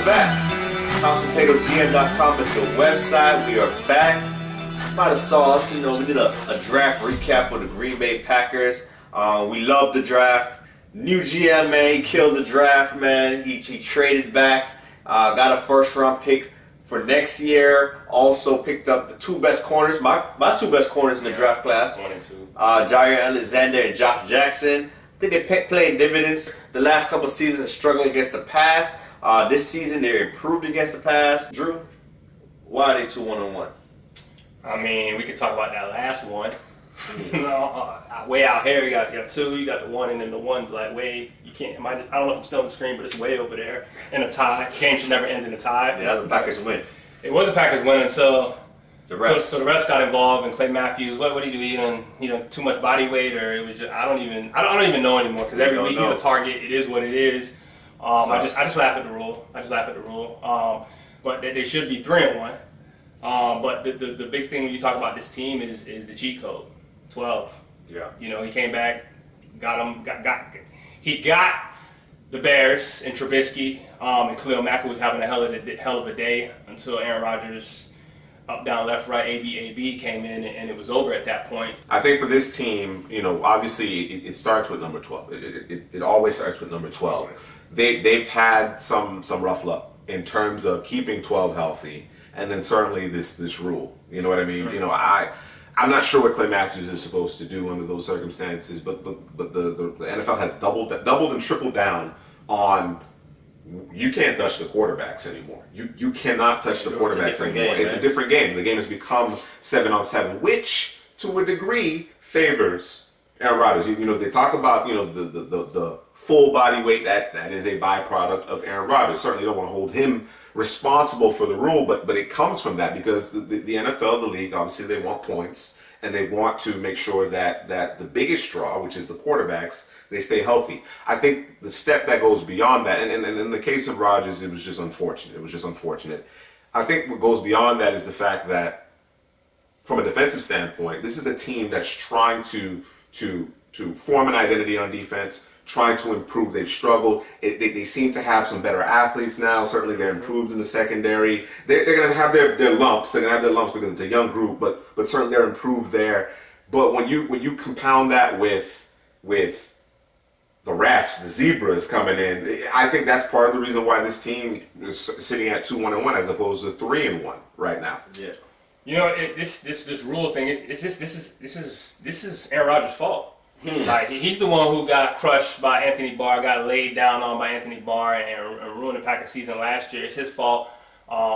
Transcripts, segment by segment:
back. CPGM.com is the website. We are back. By the sauce, you know, we did a draft recap of the Green Bay Packers. We love the draft. New GM, man, he killed the draft, man. He traded back, got a first-round pick for next year. Also picked up the two best corners, my two best corners in the draft class. 1 and 2. Jair Alexander and Josh Jackson. I think they're playing dividends. The last couple of seasons struggling against the pass. This season they improved against the pass. Drew, why are they 2-1-1? I mean, we could talk about that last one. Way out here, you got two, you got the one, and then the one's like way, you can't, I don't know if I'm still on the screen, but it's way over there in a tie. Game should never end in a tie. Yeah, that was a Packers win. It was a Packers win until the refs. So the refs got involved, and Clay Matthews, what did he do? He done too much body weight, or it was just, I don't even know anymore, because every week he's a target. It is what it is. I just laugh at the rule. But they should be 3-1. But the big thing when you talk about this team is the cheat code, 12. Yeah. You know, he came back, he got the Bears and Trubisky, and Khalil Mack was having a hell of a day until Aaron Rodgers, up, down, left, right, AB came in, and it was over at that point. I think for this team, you know, obviously it starts with number 12. It always starts with number 12. They've had some rough luck in terms of keeping 12 healthy. And then certainly this rule, you know what I mean? Right. You know, I'm not sure what Clay Matthews is supposed to do under those circumstances, but the NFL has doubled and tripled down on you can't touch the quarterbacks anymore. You cannot touch the quarterbacks anymore. It's a different game. The game has become 7-on-7, which to a degree favors Aaron Rodgers. You know, they talk about, you know, the full body weight that is a byproduct of Aaron Rodgers. Certainly don't want to hold him responsible for the rule, but it comes from that because the NFL, the league, obviously they want points and they want to make sure that the biggest draw, which is the quarterbacks, they stay healthy. I think the step that goes beyond that, and in the case of Rodgers, it was just unfortunate. I think what goes beyond that is the fact that from a defensive standpoint, this is a team that's trying to form an identity on defense, trying to improve. They've struggled. They seem to have some better athletes now. Certainly they're improved in the secondary. They're going to have their lumps. They're going to have their lumps because it's a young group, but certainly they're improved there. But when you compound that with the refs, the zebras coming in, I think that's part of the reason why this team is sitting at 2-1-1 as opposed to 3-1 right now. Yeah. You know, this rule thing, this is Aaron Rodgers' fault. Like, he's the one who got crushed by Anthony Barr, got laid down on by Anthony Barr, and ruined the Packers season last year. It's his fault.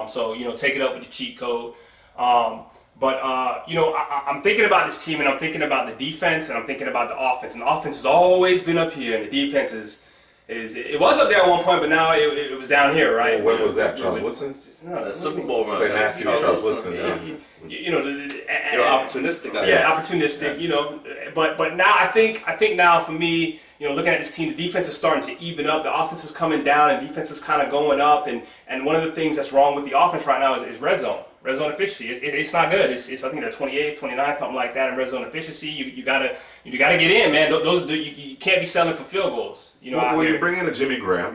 So, you know, take it up with the cheat code. But you know, I'm thinking about this team, and I'm thinking about the defense, and I'm thinking about the offense. And the offense has always been up here, and the defense it was up there at one point, but now it was down here, right? When was that, Charles Woodson? No, the Super Bowl run. Charles Woodson, yeah. You know, you're opportunistic. Opportunistic. You know, but now I think now for me, you know, looking at this team, the defense is starting to even up. The offense is coming down, and defense is kind of going up. And one of the things that's wrong with the offense right now is red zone efficiency. It's not good. It's I think they're 28th, 29th, something like that in red zone efficiency. You gotta get in, man. You can't be selling for field goals. You know. Well, you bring in a Jimmy Graham.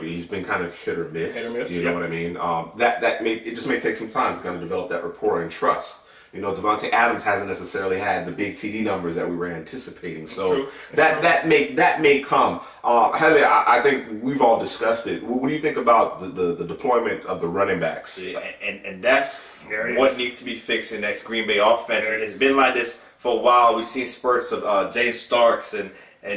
He's been kind of hit or miss. You know what I mean? It just may take some time to kind of develop that rapport and trust. You know, Davante Adams hasn't necessarily had the big TD numbers that we were anticipating, so that may come. Heather, I think we've all discussed it. What do you think about the deployment of the running backs? Yeah, and that's what needs to be fixed in next Green Bay offense. It's been like this for a while. We've seen spurts of James Starks and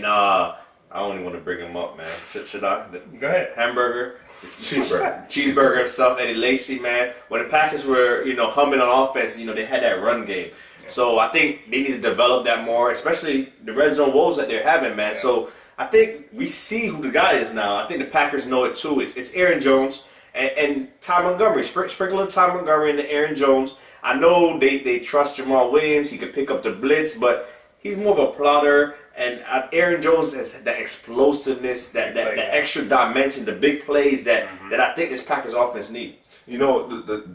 I don't even want to bring him up, man. Should I? Go ahead. Hamburger. It's cheeseburger himself, Eddie Lacy, man. When the Packers were, you know, humming on offense, you know, they had that run game. Yeah. So I think they need to develop that more, especially the red zone woes that they're having, man. Yeah. So I think we see who the guy is now. I think the Packers know it too. It's Aaron Jones and Ty Montgomery. Sprinkling Ty Montgomery into Aaron Jones. I know they trust Jamal Williams. He could pick up the blitz, but he's more of a plotter. And Aaron Jones has that explosiveness, that extra dimension, the big plays that I think this Packers offense need. You know,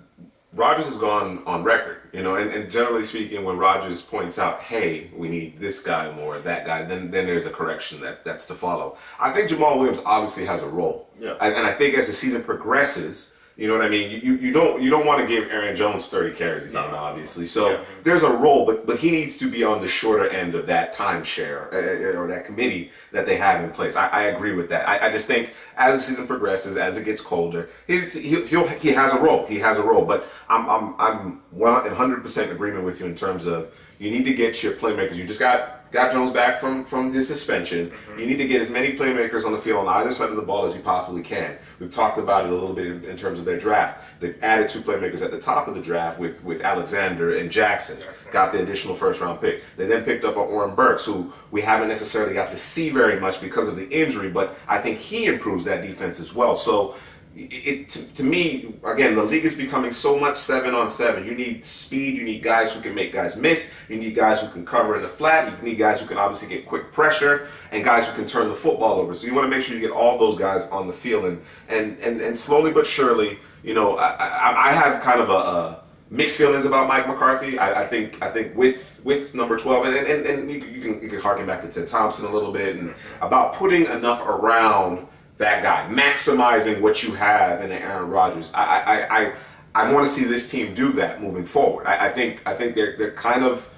Rodgers has gone on record, and generally speaking, when Rodgers points out, hey, we need this guy more, that guy, then there's a correction that's to follow. I think Jamal Williams obviously has a role. Yeah. And I think as the season progresses, you know what I mean? You don't want to give Aaron Jones 30 carries a game, obviously. So there's a role, but he needs to be on the shorter end of that timeshare or that committee that they have in place. I agree with that. I just think as the season progresses, as it gets colder, he has a role. He has a role. But I'm 100% agreement with you in terms of you need to get your playmakers. You just got Jones back from his suspension. You need to get as many playmakers on the field on either side of the ball as you possibly can. We've talked about it a little bit in terms of their draft. They've added 2 playmakers at the top of the draft with Alexander and Jackson. Got the additional first-round pick. They then picked up Oren Burks, who we haven't necessarily got to see very much because of the injury, but I think he improves that defense as well. So to me, again, the league is becoming so much 7-on-7. You need speed. You need guys who can make guys miss. You need guys who can cover in the flat. You need guys who can obviously get quick pressure and guys who can turn the football over. So you want to make sure you get all those guys on the field. And slowly but surely, I have kind of a mixed feelings about Mike McCarthy. I think with number 12, and you can harken back to Ted Thompson a little bit, and about putting enough around that guy, maximizing what you have in Aaron Rodgers. I want to see this team do that moving forward. I think they're kind of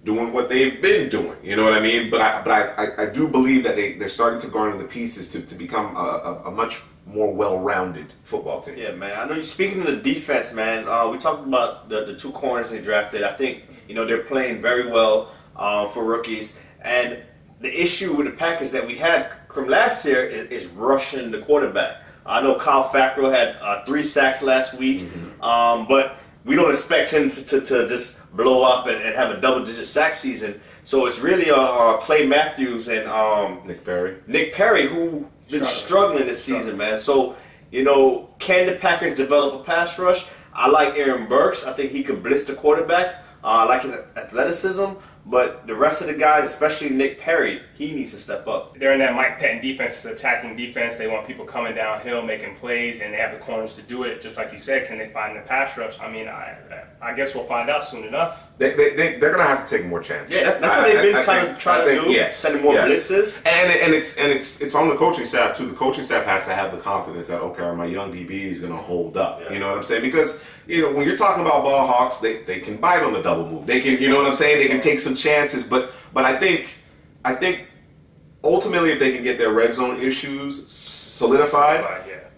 doing what they've been doing. You know what I mean? But I do believe that they're starting to garner the pieces to become a much more well-rounded football team. Yeah, man. I know you're speaking of the defense, man. We talked about the 2 corners they drafted. I think they're playing very well for rookies. And the issue with the Packers that we had from last year is rushing the quarterback. I know Kyle Fackrell had 3 sacks last week, but we don't expect him to just blow up and have a double-digit sack season. So it's really Clay Matthews and Nick Perry. Nick Perry, who been struggling this season, man. So, can the Packers develop a pass rush? I like Aaron Burks. I think he could blitz the quarterback. I like his athleticism. But the rest of the guys, especially Nick Perry, he needs to step up. They're in that Mike Pettin defense, attacking defense. They want people coming downhill, making plays, and they have the corners to do it. Just like you said, can they find the pass rush? I mean, I guess we'll find out soon enough. They're going to have to take more chances. Yeah, that's what they've been kind of trying to do. Yes, sending more blitzes. And it's on the coaching staff too. The coaching staff has to have the confidence that, okay, my young DB is going to hold up. Yeah. You know what I'm saying? Because when you're talking about ball hawks, they can bite on the double move. They can, you know what I'm saying? They can take some chances, but I think ultimately if they can get their red zone issues solidified,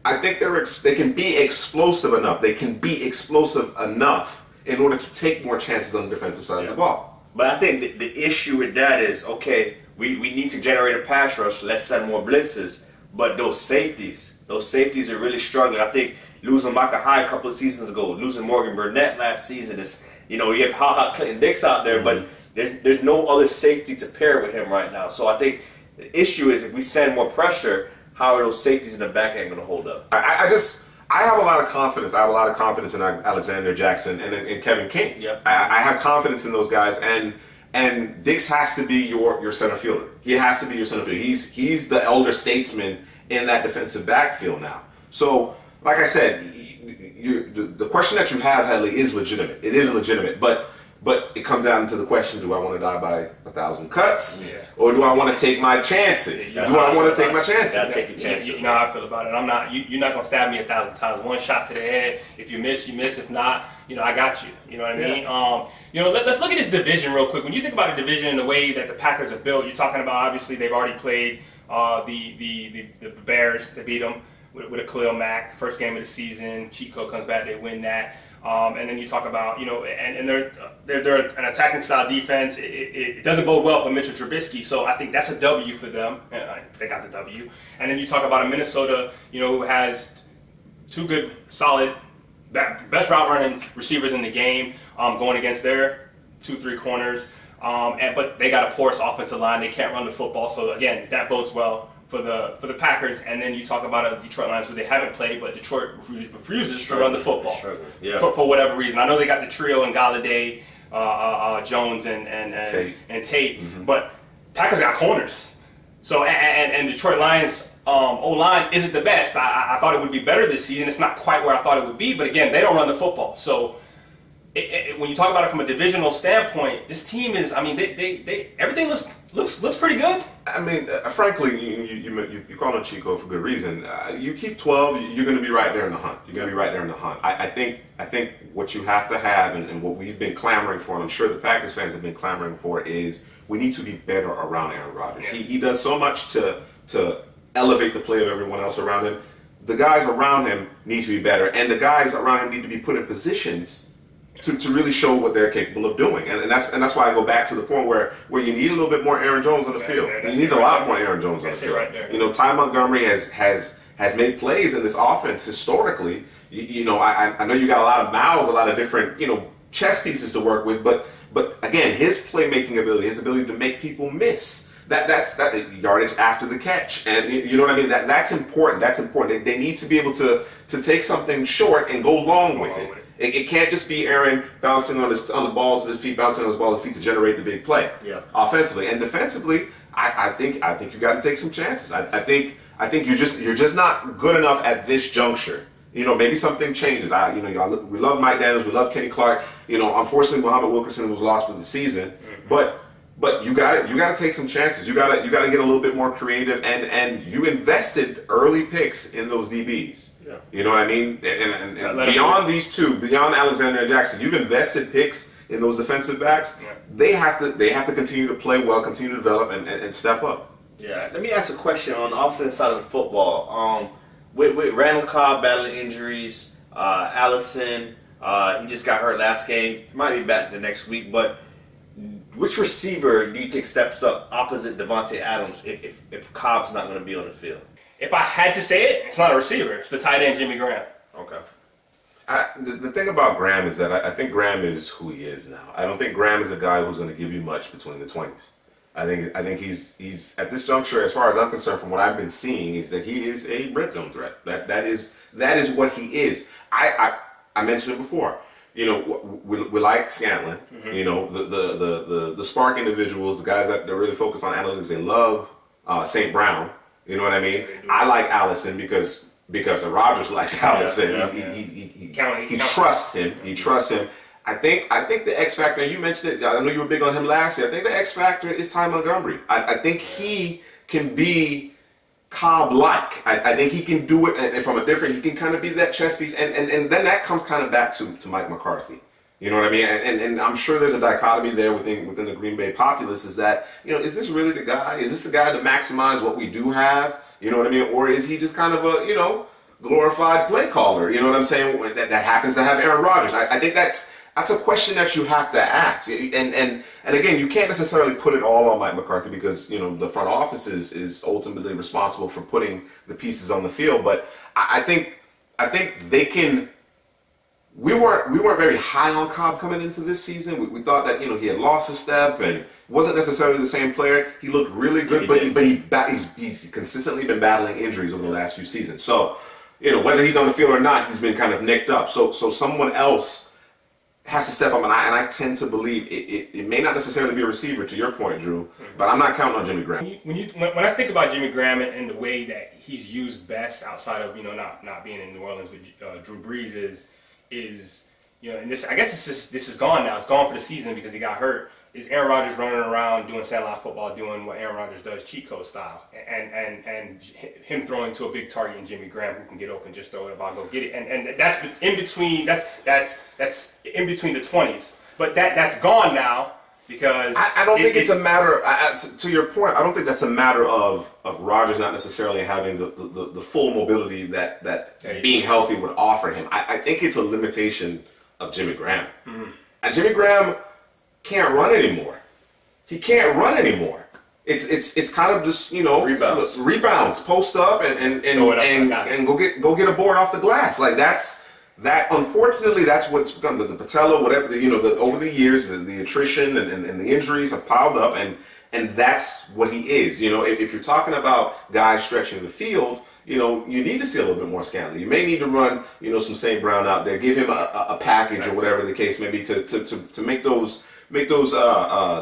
I think they can be explosive enough. They can be explosive enough in order to take more chances on the defensive side of the ball. But I think the issue with that is, okay, we need to generate a pass rush. Let's send more blitzes. But those safeties are really struggling. I think losing Micah Hyde a couple of seasons ago, losing Morgan Burnett last season is, you have Ha Clinton Dix out there, but there's no other safety to pair with him right now. So I think the issue is if we send more pressure, how are those safeties in the back end going to hold up? I have a lot of confidence. I have a lot of confidence in Alexander Jackson and Kevin King. Yeah. I have confidence in those guys, and Dix has to be your center fielder. He has to be your center fielder. He's the elder statesman in that defensive backfield now. So, like I said, the question that you have, Headley, is legitimate. It is legitimate, but it comes down to the question: do I want to die by 1,000 cuts, or do I want to take my chances? Do I want to take my chances? Gotta take your chances. You know how I feel about it. I'm not. You're not gonna stab me 1,000 times. One shot to the head. If you miss, you miss. If not, I got you. You know what I mean? Let's look at this division real quick. When you think about a division and the way that the Packers are built, you're talking about obviously they've already played the Bears. They beat them with a Khalil Mack, first game of the season. Cheat code comes back, they win that. And then you talk about, and they're an attacking style defense. It doesn't bode well for Mitchell Trubisky, so I think that's a W for them. They got the W. And then you talk about a Minnesota, who has 2 good, solid, best route running receivers in the game, going against their 2-3 corners. But they got a porous offensive line. They can't run the football, so again, that bodes well for the Packers. And then you talk about a Detroit Lions who they haven't played, but Detroit refuses to run the football for whatever reason. I know they got the trio in Galladay, Jones, and Tate, but Packers got corners. So and Detroit Lions O-line isn't the best. I thought it would be better this season. It's not quite where I thought it would be, but again, they don't run the football. So when you talk about it from a divisional standpoint, this team is, I mean, they everything looks pretty good. I mean, frankly, you call him Chico for good reason. You keep 12, you're going to be right there in the hunt. You're going to be right there in the hunt. I think what you have to have, and what we've been clamoring for, and I'm sure the Packers fans have been clamoring for, is we need to be better around Aaron Rodgers. Yeah. He does so much to elevate the play of everyone else around him. The guys around him need to be better, and the guys around him need to be put in positions to really show what they're capable of doing, and that's why I go back to the point where you need a little bit more Aaron Jones on the field. You need a lot more Aaron Jones on the field. Right there. You know, Ty Montgomery has made plays in this offense historically. You know, I know you got a lot of mouths, a lot of different chess pieces to work with, but again, his playmaking ability, his ability to make people miss. That's yardage after the catch, and you know what I mean. That's important. That's important. They need to be able to take something short and go long with it. It can't just be Aaron bouncing on the balls of his feet, bouncing on his balls of his feet to generate the big play. Yeah. Offensively and defensively, I think you got to take some chances. I think you're just not good enough at this juncture. You know, maybe something changes. We love Mike Daniels, we love Kenny Clark. You know, unfortunately, Muhammad Wilkerson was lost for the season, but you got to take some chances. You got to get a little bit more creative, and you invested early picks in those DBs. Yeah. You know what I mean? And beyond these two, beyond Alexander and Jackson, you've invested picks in those defensive backs. Yeah. They have to continue to play well, continue to develop, and step up. Yeah. Let me ask a question on the opposite side of the football. With Randall Cobb battling injuries, Allison, he just got hurt last game. Might be back the next week, but which receiver do you think steps up opposite Davante Adams if Cobb's not going to be on the field? If I had to say it, it's not a receiver. It's the tight end, Jimmy Graham. Okay. The thing about Graham is that I think Graham is who he is now. I don't think Graham is a guy who's going to give you much between the 20s. I think he's at this juncture, as far as I'm concerned, from what I've been seeing, is that he is a red zone threat. That is what he is. I mentioned it before. You know, we like Scantlin. Mm-hmm. You know, the spark individuals, the guys that really focus on analytics. They love St. Brown. You know what I mean? I like Allison because Rodgers likes Allison. Yeah. He trusts him. He trusts him. I think the X factor. You mentioned it. I know you were big on him last year. I think the X factor is Ty Montgomery. I think he can be Cobb-like. I think he can do it, and from a different. He can kind of be that chess piece, and then that comes kind of back to Mike McCarthy. You know what I mean? And I'm sure there's a dichotomy there within the Green Bay populace, is that, is this really the guy? Is this the guy to maximize what we do have? You know what I mean? Or is he just kind of a, glorified play caller? You know what I'm saying? That happens to have Aaron Rodgers. I think that's a question that you have to ask. And again, you can't necessarily put it all on Mike McCarthy because, the front office is ultimately responsible for putting the pieces on the field. But I think they can. We weren't very high on Cobb coming into this season. We thought that he had lost a step and wasn't necessarily the same player. He looked really good, he's consistently been battling injuries over the last few seasons. So whether he's on the field or not, he's been kind of nicked up. So someone else has to step up, and I tend to believe it may not necessarily be a receiver, to your point, Drew, but I'm not counting on Jimmy Graham. When I think about Jimmy Graham and the way that he's used best outside of not being in New Orleans with Drew Brees is and this, I guess this is gone now. It's gone for the season because he got hurt. Is Aaron Rodgers running around doing satellite football, doing what Aaron Rodgers does, cheat code style, and him throwing to a big target in Jimmy Graham who can get open, just throw it about, go get it, and that's in between. That's in between the 20s, but that's gone now because I don't think it's a matter. To your point, I don't think that's a matter of Rodgers not necessarily having the full mobility that being healthy would offer him. I think it's a limitation of Jimmy Graham, and Jimmy Graham can't run anymore. He can't run anymore. It's kind of just rebounds, post up and go get a board off the glass. Like that. Unfortunately, that's what's become the patella, whatever. Over the years, the attrition and the injuries have piled up, and that's what he is. If you're talking about guys stretching the field, you need to see a little bit more Scantlin. You may need to run, some St. Brown out there, give him a package or whatever the case may be to make those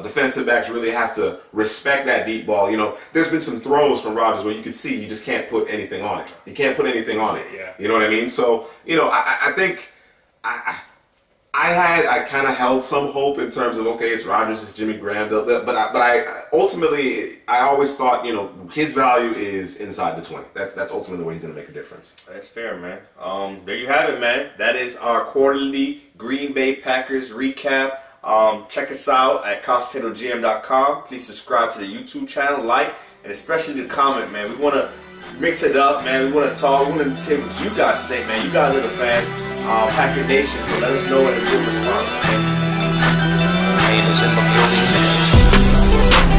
defensive backs really have to respect that deep ball. There's been some throws from Rodgers where you could see you just can't put anything on it. You can't put anything on it. Yeah. You know what I mean? So, I think I kind of held some hope in terms of, okay, it's Rodgers, it's Jimmy Graham, but I ultimately I always thought, you know, his value is inside the 20. That's ultimately where he's going to make a difference. That's fair, man. There you have it, man. That is our quarterly Green Bay Packers recap. Check us out at CPGM.com. Please subscribe to the YouTube channel, like, and especially the comment, man. We want to mix it up, man. We want to talk. We want to see what you guys think, man. You guys are the fans. Packer Nation, so let us know what the good response. Is in the building.